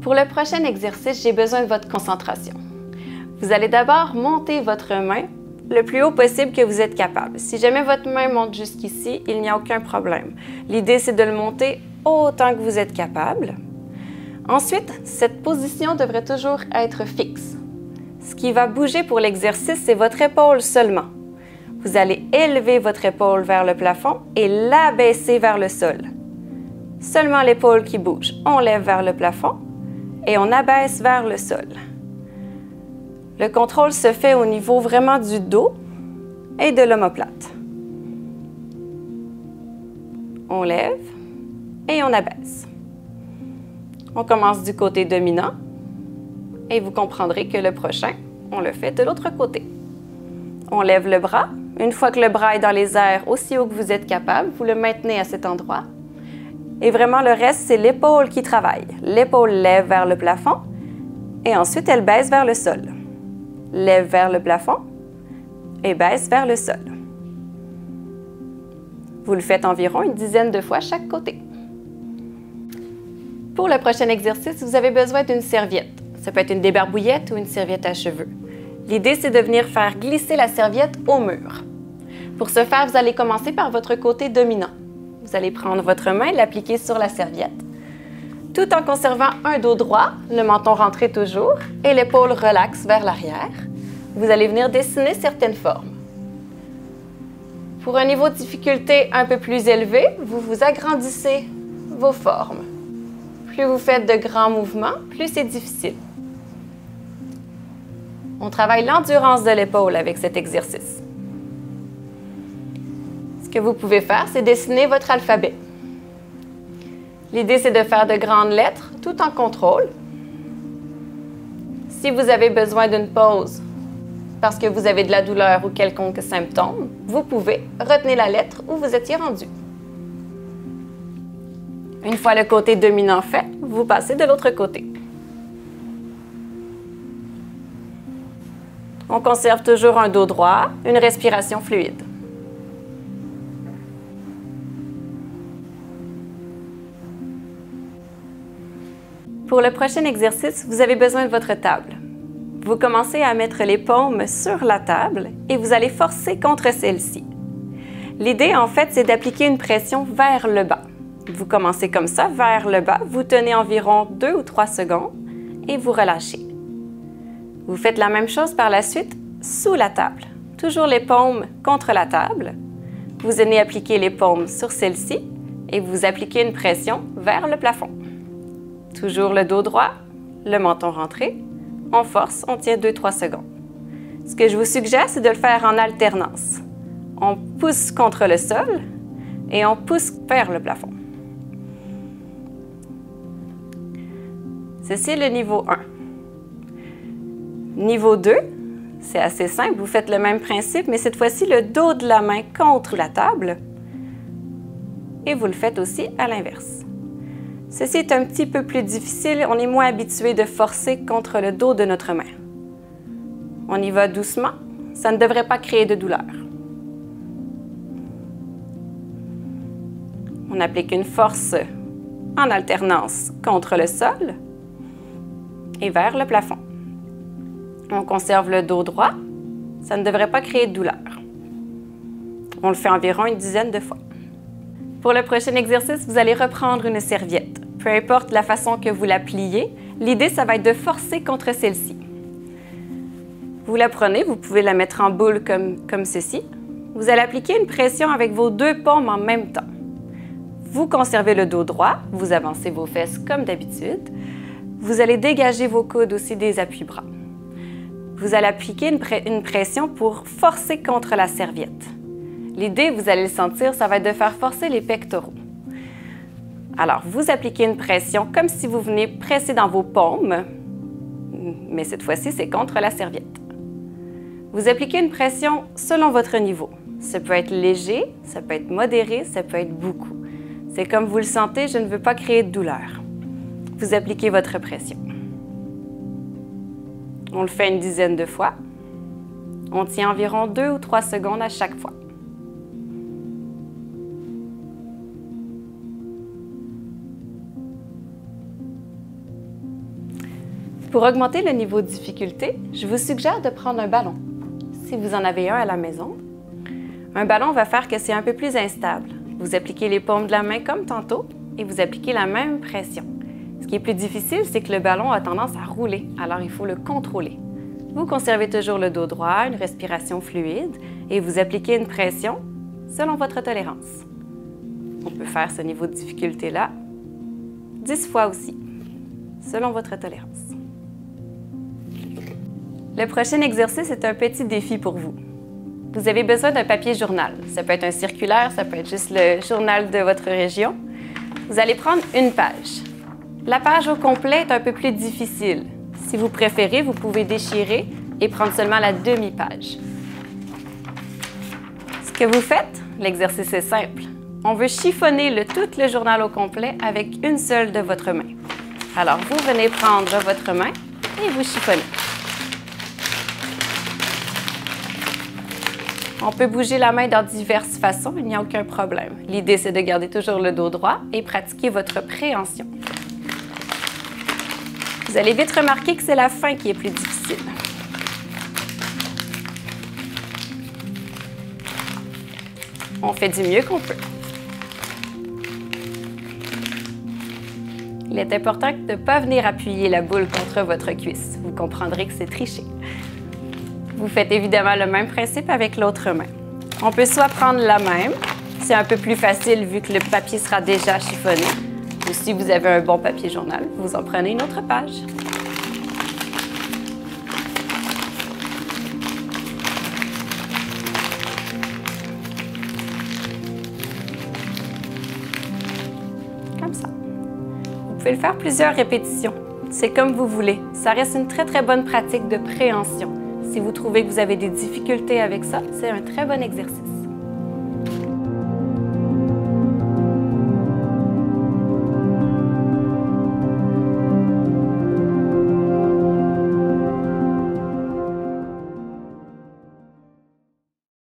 Pour le prochain exercice, j'ai besoin de votre concentration. Vous allez d'abord monter votre main le plus haut possible que vous êtes capable. Si jamais votre main monte jusqu'ici, il n'y a aucun problème. L'idée, c'est de le monter autant que vous êtes capable. Ensuite, cette position devrait toujours être fixe. Ce qui va bouger pour l'exercice, c'est votre épaule seulement. Vous allez élever votre épaule vers le plafond et l'abaisser vers le sol. Seulement l'épaule qui bouge. On lève vers le plafond et on abaisse vers le sol. Le contrôle se fait au niveau vraiment du dos et de l'omoplate. On lève et on abaisse. On commence du côté dominant et vous comprendrez que le prochain, on le fait de l'autre côté. On lève le bras. Une fois que le bras est dans les airs aussi haut que vous êtes capable, vous le maintenez à cet endroit. Et vraiment, le reste, c'est l'épaule qui travaille. L'épaule lève vers le plafond et ensuite, elle baisse vers le sol. Lève vers le plafond et baisse vers le sol. Vous le faites environ une dizaine de fois chaque côté. Pour le prochain exercice, vous avez besoin d'une serviette. Ça peut être une débarbouillette ou une serviette à cheveux. L'idée, c'est de venir faire glisser la serviette au mur. Pour ce faire, vous allez commencer par votre côté dominant. Vous allez prendre votre main et l'appliquer sur la serviette, tout en conservant un dos droit, le menton rentré toujours, et l'épaule relaxe vers l'arrière. Vous allez venir dessiner certaines formes. Pour un niveau de difficulté un peu plus élevé, vous vous agrandissez vos formes. Plus vous faites de grands mouvements, plus c'est difficile. On travaille l'endurance de l'épaule avec cet exercice. Ce que vous pouvez faire, c'est dessiner votre alphabet. L'idée, c'est de faire de grandes lettres tout en contrôle. Si vous avez besoin d'une pause parce que vous avez de la douleur ou quelconque symptôme, vous pouvez retenir la lettre où vous étiez rendu. Une fois le côté dominant fait, vous passez de l'autre côté. On conserve toujours un dos droit, une respiration fluide. Pour le prochain exercice, vous avez besoin de votre table. Vous commencez à mettre les paumes sur la table et vous allez forcer contre celle-ci. L'idée, en fait, c'est d'appliquer une pression vers le bas. Vous commencez comme ça, vers le bas, vous tenez environ 2 ou 3 secondes et vous relâchez. Vous faites la même chose par la suite sous la table. Toujours les paumes contre la table. Vous venez appliquer les paumes sur celle-ci et vous appliquez une pression vers le plafond. Toujours le dos droit, le menton rentré. On force, on tient 2-3 secondes. Ce que je vous suggère, c'est de le faire en alternance. On pousse contre le sol et on pousse vers le plafond. Ceci est le niveau 1. Niveau 2, c'est assez simple. Vous faites le même principe, mais cette fois-ci, le dos de la main contre la table. Et vous le faites aussi à l'inverse. Ceci est un petit peu plus difficile. On est moins habitué de forcer contre le dos de notre main. On y va doucement. Ça ne devrait pas créer de douleur. On applique une force en alternance contre le sol et vers le plafond. On conserve le dos droit. Ça ne devrait pas créer de douleur. On le fait environ une dizaine de fois. Pour le prochain exercice, vous allez reprendre une serviette. Peu importe la façon que vous la pliez, l'idée, ça va être de forcer contre celle-ci. Vous la prenez, vous pouvez la mettre en boule comme ceci. Vous allez appliquer une pression avec vos 2 paumes en même temps. Vous conservez le dos droit, vous avancez vos fesses comme d'habitude. Vous allez dégager vos coudes aussi des appuis-bras. Vous allez appliquer une pression pour forcer contre la serviette. L'idée, vous allez le sentir, ça va être de faire forcer les pectoraux. Alors, vous appliquez une pression comme si vous venez presser dans vos paumes, mais cette fois-ci, c'est contre la serviette. Vous appliquez une pression selon votre niveau. Ça peut être léger, ça peut être modéré, ça peut être beaucoup. C'est comme vous le sentez, je ne veux pas créer de douleur. Vous appliquez votre pression. On le fait une dizaine de fois. On tient environ 2 ou 3 secondes à chaque fois. Pour augmenter le niveau de difficulté, je vous suggère de prendre un ballon, si vous en avez un à la maison. Un ballon va faire que c'est un peu plus instable. Vous appliquez les paumes de la main comme tantôt et vous appliquez la même pression. Ce qui est plus difficile, c'est que le ballon a tendance à rouler, alors il faut le contrôler. Vous conservez toujours le dos droit, une respiration fluide et vous appliquez une pression selon votre tolérance. On peut faire ce niveau de difficulté-là 10 fois aussi, selon votre tolérance. Le prochain exercice est un petit défi pour vous. Vous avez besoin d'un papier journal. Ça peut être un circulaire, ça peut être juste le journal de votre région. Vous allez prendre une page. La page au complet est un peu plus difficile. Si vous préférez, vous pouvez déchirer et prendre seulement la demi-page. Ce que vous faites, l'exercice est simple. On veut chiffonner tout le journal au complet avec une seule de votre main. Alors, vous venez prendre votre main et vous chiffonnez. On peut bouger la main dans diverses façons, il n'y a aucun problème. L'idée, c'est de garder toujours le dos droit et pratiquer votre préhension. Vous allez vite remarquer que c'est la fin qui est plus difficile. On fait du mieux qu'on peut. Il est important de ne pas venir appuyer la boule contre votre cuisse. Vous comprendrez que c'est tricher. Vous faites évidemment le même principe avec l'autre main. On peut soit prendre la même, c'est un peu plus facile vu que le papier sera déjà chiffonné, ou si vous avez un bon papier journal, vous en prenez une autre page. Comme ça. Vous pouvez le faire plusieurs répétitions. C'est comme vous voulez. Ça reste une très bonne pratique de préhension. Si vous trouvez que vous avez des difficultés avec ça, c'est un très bon exercice.